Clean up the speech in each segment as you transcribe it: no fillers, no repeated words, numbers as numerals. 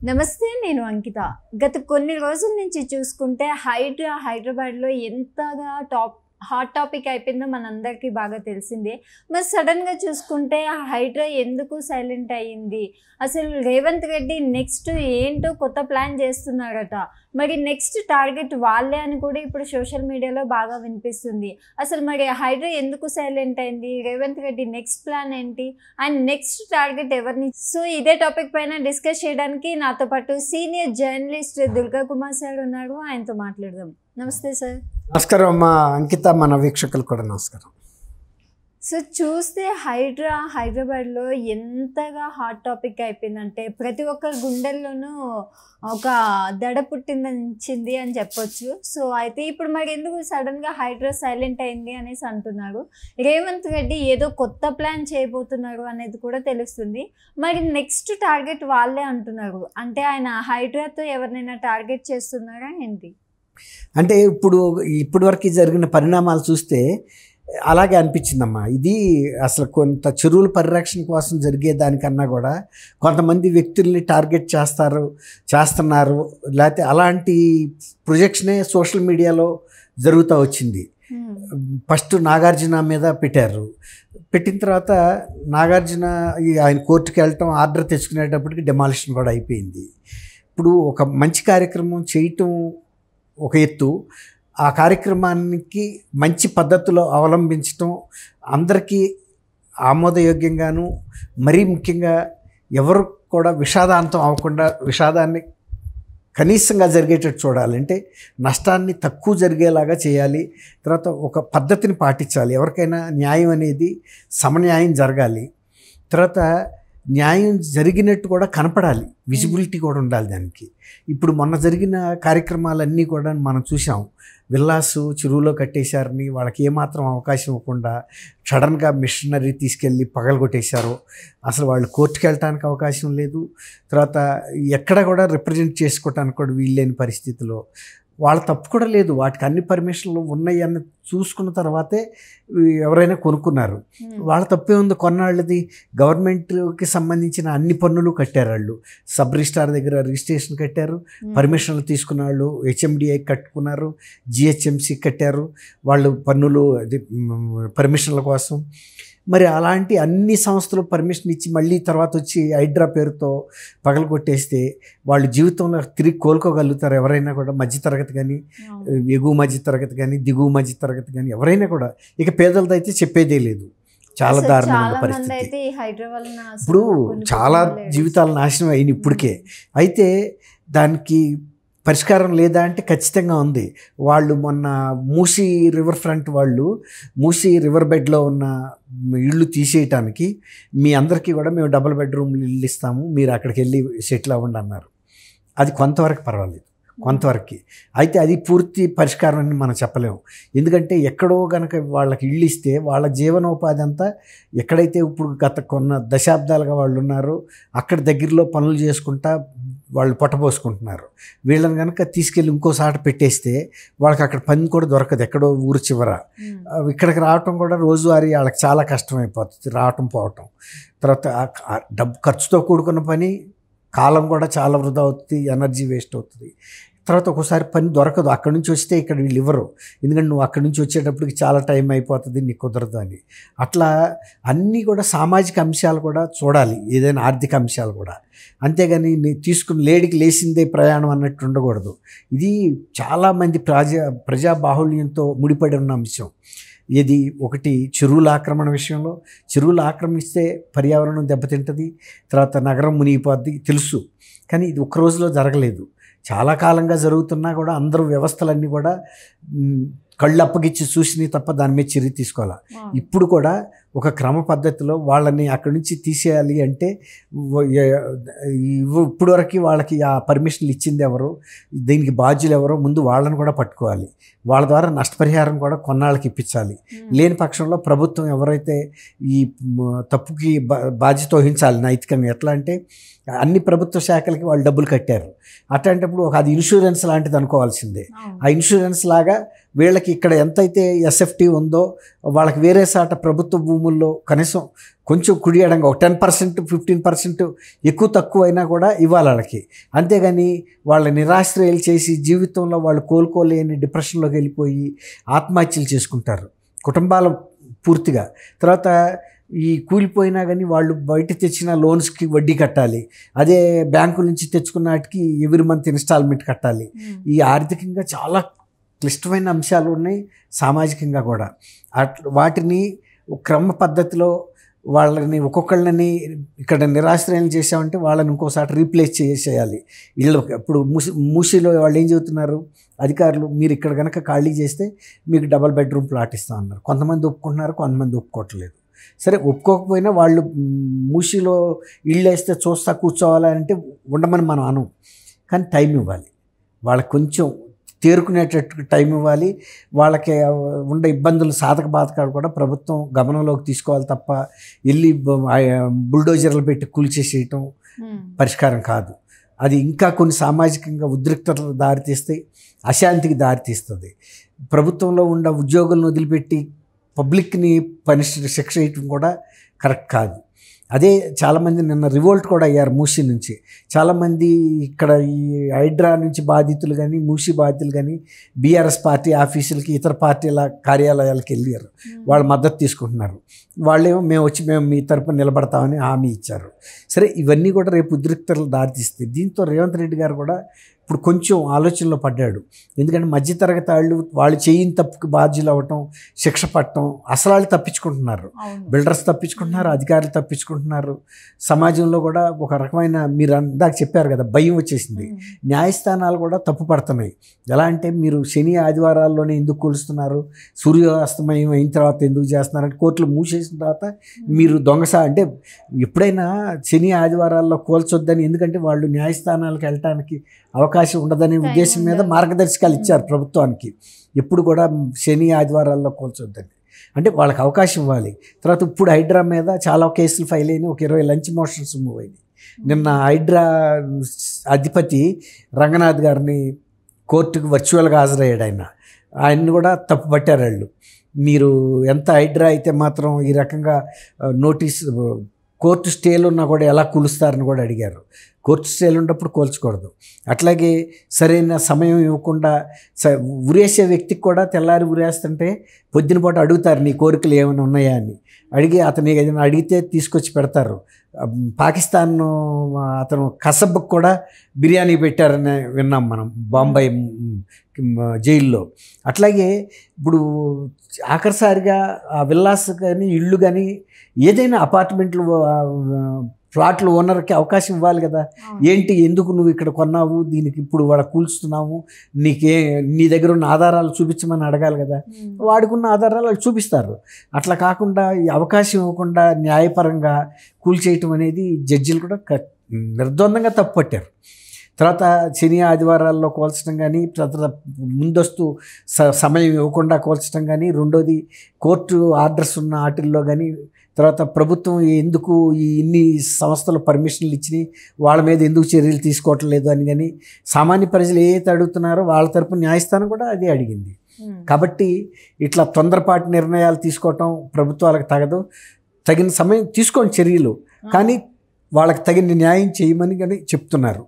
నమస్తే, నేను అంకిత. గత కొన్ని రోజుల నుంచి చూసుకుంటే హైదరాబాద్లో ఎంతగా హాట్ టాపిక్ అయిపోయిందో మనందరికీ బాగా తెలిసిందే. మరి సడన్గా చూసుకుంటే హైడ్రా ఎందుకు సైలెంట్ అయ్యింది? అసలు రేవంత్ రెడ్డి నెక్స్ట్ ఏంటో కొత్త ప్లాన్ చేస్తున్నారట. మరి నెక్స్ట్ టార్గెట్ వాళ్ళే అని కూడా ఇప్పుడు సోషల్ మీడియాలో బాగా వినిపిస్తుంది. అసలు మరి హైడ్రా ఎందుకు సైలెంట్ అయింది? రేవంత్ రెడ్డి నెక్స్ట్ ప్లాన్ ఏంటి? అండ్ నెక్స్ట్ టార్గెట్ ఎవరిని? సో ఇదే టాపిక్ పైన డిస్కస్ చేయడానికి నాతో పాటు senior journalist Durga Kumar sir ఉన్నారు. ఆయనతో మాట్లాడదాం. నమస్తే సార్. నమస్కారం అమ్మా అంకిత, మన వీక్షకులు కూడా నమస్కారం. సో చూస్తే హైదరాబాద్లో ఎంతగా హాట్ టాపిక్ అయిపోయిందంటే ప్రతి ఒక్కరి గుండెల్లోనూ ఒక దడ పుట్టింది అని చెప్పొచ్చు. సో అయితే ఇప్పుడు మరి ఎందుకు సడన్గా హైడ్రా సైలెంట్ అయింది అనేసి అంటున్నారు. రేవంత్ రెడ్డి ఏదో కొత్త ప్లాన్ చేయబోతున్నారు అనేది కూడా తెలుస్తుంది. మరి నెక్స్ట్ టార్గెట్ వాళ్ళే అంటున్నారు. అంటే ఆయన హైడ్రాతో ఎవరినైనా టార్గెట్ చేస్తున్నారా ఏంటి? అంటే ఇప్పటి వరకు జరిగిన పరిణామాలు చూస్తే అలాగే అనిపించిందమ్మా. ఇది అసలు కొంత చెరువుల పరిరక్షణ కోసం జరిగేదానికన్నా కూడా కొంతమంది వ్యక్తుల్ని టార్గెట్ చేస్తున్నారు, లేకపోతే అలాంటి ప్రొజెక్షనే సోషల్ మీడియాలో జరుగుతూ వచ్చింది. ఫస్ట్ నాగార్జున మీద పెట్టిన తర్వాత నాగార్జున ఆయన కోర్టుకు వెళ్ళటం, ఆర్డర్ తెచ్చుకునేటప్పటికి డెమాలిషన్ కూడా అయిపోయింది. ఇప్పుడు ఒక మంచి కార్యక్రమం చేయటం ఒక ఎత్తు, ఆ కార్యక్రమానికి మంచి పద్ధతిలో అవలంబించటం అందరికీ ఆమోదయోగ్యంగాను, మరీ ముఖ్యంగా ఎవరు కూడా విషాదాంతం అవ్వకుండా విషాదాన్ని కనీసంగా జరిగేటట్టు చూడాలి. అంటే నష్టాన్ని తక్కువ జరిగేలాగా చేయాలి. తర్వాత ఒక పద్ధతిని పాటించాలి. ఎవరికైనా న్యాయం అనేది సమన్యాయం జరగాలి. తర్వాత న్యాయం జరిగినట్టు కూడా కనపడాలి, విజిబిలిటీ కూడా ఉండాలి దానికి. ఇప్పుడు మొన్న జరిగిన కార్యక్రమాలన్నీ కూడా మనం చూసాం. విల్లాసు చెరువులో కట్టేశారని వాళ్ళకి ఏమాత్రం అవకాశం ఇవ్వకుండా సడన్గా మిషనరీ తీసుకెళ్ళి పగలగొట్టేశారు. అసలు వాళ్ళు కోర్టుకు వెళ్ళటానికి అవకాశం లేదు. తర్వాత ఎక్కడ కూడా రిప్రజెంట్ చేసుకోవటానికి కూడా వీల్లేని పరిస్థితిలో వాళ్ళ తప్పు కూడా లేదు. వాటికి అన్ని పర్మిషన్లు ఉన్నాయి అని చూసుకున్న తర్వాతే ఎవరైనా కొనుక్కున్నారు. వాళ్ళ తప్పే ఉంది. కొన్నాళ్ళది గవర్నమెంట్కి సంబంధించిన అన్ని పన్నులు కట్టారు. వాళ్ళు సబ్ రిజిస్ట్రార్ దగ్గర రిజిస్ట్రేషన్ కట్టారు, పర్మిషన్లు తీసుకున్న వాళ్ళు హెచ్ఎండిఐ కట్టుకున్నారు, జిహెచ్ఎంసి కట్టారు వాళ్ళు పన్నులు, పర్మిషన్ల కోసం. మరి అలాంటి అన్ని సంస్థలు పర్మిషన్ ఇచ్చి మళ్ళీ తర్వాత వచ్చి హైడ్రా పేరుతో పగలగొట్టేస్తే వాళ్ళు జీవితంలో తిరిగి కోలుకోగలుగుతారు ఎవరైనా కూడా? మధ్యతరగతి కానీ, ఎగువ మధ్యతరగతి కానీ, దిగువ మధ్యతరగతి కానీ ఎవరైనా కూడా. ఇక పేదలతో అయితే చెప్పేదే లేదు. చాలా దారుణమైన పరిస్థితి. ఇప్పుడు చాలా జీవితాలు నాశనం అయినాయి ఇప్పటికే. అయితే దానికి పరిష్కారం లేదా అంటే ఖచ్చితంగా ఉంది. వాళ్ళు మొన్న మూసీ రివర్ ఫ్రంట్ వాళ్ళు మూసీ రివర్ బెడ్లో ఉన్న ఇళ్ళు తీసేయటానికి మీ అందరికీ కూడా మేము డబుల్ బెడ్రూమ్ ఇళ్ళు ఇస్తాము, మీరు అక్కడికి వెళ్ళి సెటిల్ అవ్వండి అన్నారు. అది కొంతవరకు పర్వాలేదు, కొంతవరకు. అయితే అది పూర్తి పరిష్కారం అని మనం చెప్పలేము. ఎందుకంటే ఎక్కడో కనుక వాళ్ళకి ఇళ్ళు ఇస్తే వాళ్ళ జీవనోపాధి అంతా ఎక్కడైతే ఇప్పుడు గత కొన్ని దశాబ్దాలుగా వాళ్ళు ఉన్నారో అక్కడ దగ్గరలో పనులు చేసుకుంటా వాళ్ళు పొట్టపోసుకుంటున్నారు. వీళ్ళని కనుక తీసుకెళ్ళి ఇంకోసారి పెట్టేస్తే వాళ్ళకి అక్కడ పని కూడా దొరకదు, ఎక్కడో ఊరు చివర. ఇక్కడికి రావటం కూడా రోజువారీ వాళ్ళకి చాలా కష్టమైపోతుంది, రావటం పోవటం. తర్వాత డబ్బు ఖర్చుతో కూడుకున్న పని, కాలం కూడా చాలా వృధా అవుతుంది, ఎనర్జీ వేస్ట్ అవుతుంది. తర్వాత ఒక్కోసారి పని దొరకదు. అక్కడి నుంచి వస్తే ఇక్కడ వీళ్ళు ఇవ్వరు, ఎందుకంటే నువ్వు అక్కడి నుంచి వచ్చేటప్పటికి చాలా టైం అయిపోతుంది, నీకు కుదరదు అని. అట్లా అన్నీ కూడా సామాజిక అంశాలు కూడా చూడాలి, ఏదైనా ఆర్థిక అంశాలు కూడా. అంతేగాని తీసుకుని లేడికి లేచిందే ప్రయాణం అన్నట్టు ఉండకూడదు. ఇది చాలామంది ప్రజా బాహుళ్యంతో ముడిపడి ఉన్న అంశం. ఇది ఒకటి చెరువుల ఆక్రమణ విషయంలో. చెరువులు ఆక్రమిస్తే పర్యావరణం దెబ్బతింటుంది, తర్వాత నగరం మునిగిపోద్ది తెలుసు. కానీ ఇది ఒక్క రోజులో జరగలేదు, చాలా కాలంగా జరుగుతున్నా కూడా అందరూ వ్యవస్థలన్నీ కూడా కళ్ళు అప్పగిచ్చి చూసినాయి తప్ప దాని మీద చర్య తీసుకోవాలి. ఇప్పుడు కూడా ఒక క్రమ పద్ధతిలో వాళ్ళని అక్కడి నుంచి తీసేయాలి అంటే ఇప్పుడు వరకు వాళ్ళకి ఆ పర్మిషన్లు ఇచ్చింది ఎవరు, దీనికి బాధ్యులు ఎవరో ముందు వాళ్ళని కూడా పట్టుకోవాలి. వాళ్ళ ద్వారా నష్టపరిహారం కూడా కొన్నాళ్ళకి ఇప్పించాలి. లేని పక్షంలో ప్రభుత్వం ఎవరైతే ఈ తప్పుకి బాధ్యత వహించాలి నైతికంగా. ఎట్లా అంటే అన్ని ప్రభుత్వ శాఖలకి వాళ్ళు డబ్బులు కట్టారు. అట్లాంటప్పుడు అది ఇన్సూరెన్స్ లాంటిది అనుకోవాల్సిందే. ఆ ఇన్సూరెన్స్ లాగా వీళ్ళకి ఇక్కడ ఎంతైతే ఎస్ఎఫ్టీ ఉందో వాళ్ళకి వేరే సాట ప్రభుత్వ భూముల్లో కనీసం కొంచెం కుడియడంగా ఒక 10%, 15% ఎక్కువ తక్కువ అయినా కూడా ఇవ్వాలి వాళ్ళకి. అంతేగాని వాళ్ళ నిరాశ్రయాలు చేసి జీవితంలో వాళ్ళు కోలుకోలేని డిప్రెషన్లోకి వెళ్ళిపోయి ఆత్మహత్యలు చేసుకుంటారు కుటుంబాలు పూర్తిగా. తర్వాత ఈ కూలిపోయినా కానీ వాళ్ళు బయట తెచ్చిన లోన్స్కి వడ్డీ కట్టాలి, అదే బ్యాంకు నుంచి తెచ్చుకున్న వాటికి ఎవ్రీ మంత్ ఇన్స్టాల్మెంట్ కట్టాలి. ఈ ఆర్థికంగా చాలా క్లిష్టమైన అంశాలు ఉన్నాయి, సామాజికంగా కూడా. వాటిని క్రమ పద్ధతిలో వాళ్ళని ఒక్కొక్కళ్ళని ఇక్కడ నిరాశ్రయం చేసామంటే వాళ్ళని ఇంకోసారి రీప్లేస్ చేసేయాలి. వీళ్ళు ఇప్పుడు మూసీలో వాళ్ళు ఏం చెబుతున్నారు అధికారులు, మీరు ఇక్కడ కనుక ఖాళీ చేస్తే మీకు డబల్ బెడ్రూమ్ ప్లాట్ ఇస్తాం అన్నారు. కొంతమంది ఒప్పుకుంటున్నారు, కొంతమంది ఒప్పుకోవట్లేదు. సరే ఒప్పుకోకపోయినా వాళ్ళు మూసీలో ఇళ్ళు వేస్తే చూస్తా కూర్చోవాలంటే ఉండమని మనం అనం, కానీ టైం ఇవ్వాలి వాళ్ళకి, కొంచెం తేరుకునేటట్టు టైం ఇవ్వాలి. వాళ్ళకి ఉండే ఇబ్బందులు సాధక బాధకాలు కూడా ప్రభుత్వం గమనంలోకి తీసుకోవాలి తప్ప వెళ్ళి బుల్డోజర్లు పెట్టి కూల్చేసేయటం పరిష్కారం కాదు. అది ఇంకా కొన్ని సామాజికంగా ఉద్రిక్తతలు దారితీస్తాయి, అశాంతికి దారితీస్తుంది. ప్రభుత్వంలో ఉన్న ఉద్యోగులను వదిలిపెట్టి పబ్లిక్ని శిక్ష వేయటం కూడా కరెక్ట్ కాదు. అదే చాలామంది నిన్న రివోల్ట్ కూడా అయ్యారు మూసీ నుంచి. చాలామంది ఇక్కడ ఈ హైడ్రా నుంచి బాధితులు కానీ మూసీ బాధితులు కానీ బీఆర్ఎస్ పార్టీ ఆఫీసులకి ఇతర పార్టీల కార్యాలయాలకు వెళ్ళారు, వాళ్ళు మద్దతు తీసుకుంటున్నారు. వాళ్ళేమో మేము మీ తరపున నిలబడతామని హామీ ఇచ్చారు. సరే ఇవన్నీ కూడా రేపు ఉద్రిక్తతలు దారితీస్తాయి. దీంతో రేవంత్ రెడ్డి గారు కూడా ఇప్పుడు కొంచెం ఆలోచనలో పడ్డాడు. ఎందుకంటే మధ్యతరగతి వాళ్ళు చేయని తప్పుకి బాధ్యులు అవ్వటం, శిక్ష పట్టడం, అసలు వాళ్ళు తప్పించుకుంటున్నారు, బిల్డర్స్ తప్పించుకుంటున్నారు, అధికారులు తప్పించుకుంటున్నారు. సమాజంలో కూడా ఒక రకమైన మీరు ఇందాక చెప్పారు కదా భయం వచ్చేసింది. న్యాయస్థానాలు కూడా తప్పు పడుతున్నాయి. ఎలా అంటే మీరు శని ఆదివారాల్లోనే ఎందుకు కూలుస్తున్నారు, సూర్యాస్తమయం అయిన తర్వాత ఎందుకు చేస్తున్నారంటే కోర్టులు మూసేసిన తర్వాత మీరు అంటే ఎప్పుడైనా శని ఆదివారాల్లో కూల్చొద్దని, ఎందుకంటే వాళ్ళు న్యాయస్థానాలకు వెళ్ళటానికి అవకాశం ఉండదనే ఉద్దేశం మీద మార్గదర్శకాలు ఇచ్చారు ప్రభుత్వానికి. ఎప్పుడు కూడా శని ఆదివారాల్లో కూల్చొద్దని, అంటే వాళ్ళకి అవకాశం ఇవ్వాలి. తర్వాత ఇప్పుడు హైడ్రా మీద చాలా కేసులు ఫైల్ అయినాయి, ఒక 20 లంచ్ మోషన్స్ మూవ్ అయినాయి. నిన్న హైడ్రా అధిపతి రంగనాథ్ గారిని కోర్టుకు వర్చువల్గా హాజరయ్యాడు. ఆయన్ని కూడా తప్పు పట్టారు వాళ్ళు. మీరు ఎంత హైడ్రా అయితే మాత్రం ఈ రకంగా నోటీస్ కోర్టు స్టేలు ఉన్నా కూడా ఎలా కూలుస్తారని కూడా అడిగారు. కోర్టు స్టేలు ఉన్నప్పుడు కూల్చకూడదు. అట్లాగే సరైన సమయం ఇవ్వకుండా ఉరేసే వ్యక్తికి కూడా తెల్లారి ఉరేస్తుంటే పొద్దున పూట అడుగుతారు నీ కోరికలు ఏమైనా ఉన్నాయా అని. అడిగి అతను ఏదైనా అడిగితే తీసుకొచ్చి పెడతారు. పాకిస్తాన్ అతను కసబ్కు కూడా బిర్యానీ పెట్టారని విన్నాం మనం బాంబే జైల్లో. అట్లాగే ఇప్పుడు ఆఖరిసారిగా ఆ విల్లాస్ కానీ ఇళ్ళు కానీ ఏదైనా అపార్ట్మెంట్లు ఫ్లాట్లు ఓనర్కి అవకాశం ఇవ్వాలి కదా. ఏంటి ఎందుకు నువ్వు ఇక్కడ కొన్నావు, దీనికి ఇప్పుడు వాడు కూల్చుతున్నావు, నీ దగ్గర ఉన్న ఆధారాలు చూపించమని అడగాలి కదా. వాడుకున్న ఆధారాలు వాళ్ళు చూపిస్తారు. అట్లా కాకుండా ఈ అవకాశం ఇవ్వకుండా న్యాయపరంగా కూల్చేయటం అనేది జడ్జిలు కూడా నిర్ద్వందంగా తప్పు పట్టారు. తర్వాత శని ఆదివారాల్లో కోల్చడం కానీ, తర్వాత ముందస్తు సమయం ఇవ్వకుండా కోల్చడం కానీ, రెండోది కోర్టు ఆర్డర్స్ ఉన్న వాటిల్లో కానీ, తర్వాత ప్రభుత్వం ఎందుకు ఈ ఇన్ని సంస్థలు పర్మిషన్లు ఇచ్చినాయి, వాళ్ళ మీద ఎందుకు చర్యలు తీసుకోవటం లేదు అని కానీ, సామాన్య ప్రజలు ఏదైతే అడుగుతున్నారో వాళ్ళ తరపున న్యాయస్థానం కూడా అదే అడిగింది. కాబట్టి ఇట్లా తొందరపాటు నిర్ణయాలు తీసుకోవటం ప్రభుత్వాలకు తగదు. తగిన సమయం తీసుకోండి చర్యలు, కానీ వాళ్ళకి తగిన న్యాయం చేయమని కానీ చెప్తున్నారు.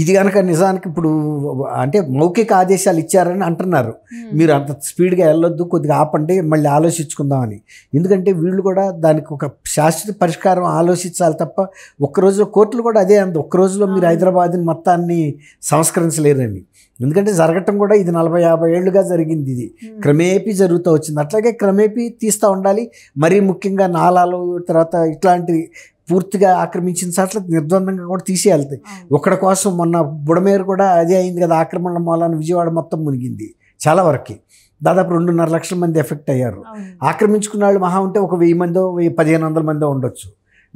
ఇది కనుక నిజానికి ఇప్పుడు అంటే మౌఖిక ఆదేశాలు ఇచ్చారని అంటున్నారు, మీరు అంత స్పీడ్గా వెళ్ళొద్దు, కొద్దిగా ఆపండి, మళ్ళీ ఆలోచించుకుందామని. ఎందుకంటే వీళ్ళు కూడా దానికి ఒక శాశ్వత పరిష్కారం ఆలోచించాలి తప్ప ఒక్కరోజులో కోర్టులు కూడా అదే అంది, ఒక్కరోజులో మీరు హైదరాబాద్ని మొత్తాన్ని సంస్కరించలేరని. ఎందుకంటే జరగటం కూడా ఇది 40-50 ఏళ్ళుగా జరిగింది, ఇది క్రమేపీ జరుగుతూ వచ్చింది. అట్లాగే క్రమేపీ తీస్తూ ఉండాలి. మరీ ముఖ్యంగా నాలాలు తర్వాత ఇట్లాంటి పూర్తిగా ఆక్రమించిన చోట్ల నిర్ద్వందంగా కూడా తీసేయాలి. ఒక్కడి కోసం మొన్న బుడమేరు కూడా అదే అయింది కదా, ఆక్రమణ మూలాన విజయవాడ మొత్తం మునిగింది చాలా వరకు. దాదాపు 2.5 లక్షల మంది ఎఫెక్ట్ అయ్యారు. ఆక్రమించుకున్న వాళ్ళు మహా ఉంటే ఒక 1000 మందో 1500 మందో ఉండొచ్చు.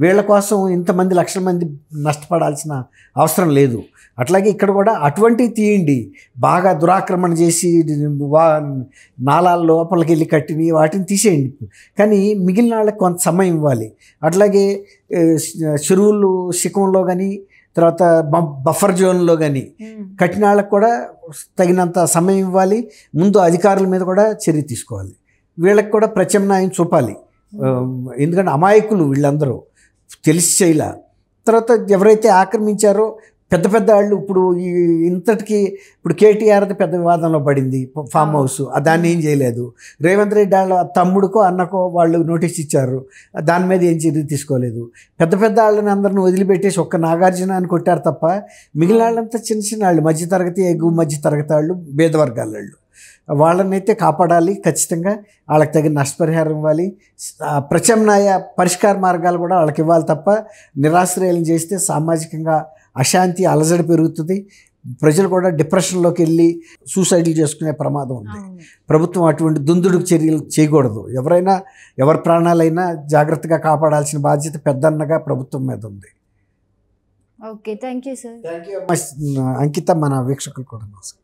వీళ్ళ కోసం ఇంతమంది లక్షల మంది నష్టపడాల్సిన అవసరం లేదు. అట్లాగే ఇక్కడ కూడా అటువంటివి తీయండి, బాగా దురాక్రమణ చేసి నాలాల లోపలికి వెళ్ళి కట్టిని వాటిని తీసేయండి, కానీ మిగిలిన వాళ్ళకి కొంత సమయం ఇవ్వాలి. అట్లాగే చెరువులు శిఖంలో కానీ తర్వాత బఫర్ జోన్లో కానీ కట్టిన వాళ్ళకి కూడా తగినంత సమయం ఇవ్వాలి. ముందు అధికారుల మీద కూడా చర్య తీసుకోవాలి, వీళ్ళకి కూడా ప్రత్యామ్నాయం చూపాలి. ఎందుకంటే అమాయకులు వీళ్ళందరూ తెలిసి చేయలే. తర్వాత ఎవరైతే ఆక్రమించారో పెద్ద పెద్ద వాళ్ళు ఇప్పుడు ఇంతటికి ఇప్పుడు కేటీఆర్ది పెద్ద వివాదంలో పడింది ఫామ్ హౌస్, దాన్ని ఏం చేయలేదు. రేవంత్ రెడ్డి వాళ్ళ తమ్ముడికో అన్నకో వాళ్ళు నోటీస్ ఇచ్చారు, దాని మీద ఏం చర్య తీసుకోలేదు. పెద్ద పెద్ద వాళ్ళని అందరిని వదిలిపెట్టేసి ఒక్క నాగార్జున అని కొట్టారు తప్ప మిగిలిన వాళ్ళంతా చిన్న చిన్న వాళ్ళు, మధ్యతరగతి ఎగువ మధ్యతరగతి వాళ్ళు, పేదవర్గాల వాళ్ళు. వాళ్ళనైతే కాపాడాలి, ఖచ్చితంగా వాళ్ళకి తగిన నష్టపరిహారం ఇవ్వాలి. ప్రత్యామ్నాయ పరిష్కార మార్గాలు కూడా వాళ్ళకి ఇవ్వాలి తప్ప నిరాశ్రయాలను చేస్తే సామాజికంగా అశాంతి అలజడి పెరుగుతుంది. ప్రజలు కూడా డిప్రెషన్లోకి వెళ్ళి సూసైడ్లు చేసుకునే ప్రమాదం ఉంది. ప్రభుత్వం అటువంటి దుందుడుకు చర్యలు చేయకూడదు. ఎవరైనా ఎవరి ప్రాణాలైనా జాగ్రత్తగా కాపాడాల్సిన బాధ్యత పెద్దన్నగా ప్రభుత్వం మీద ఉంది. Okay, thank you sir. Thank you Ankita, మన వీక్షకులు కూడా నమస్కారం.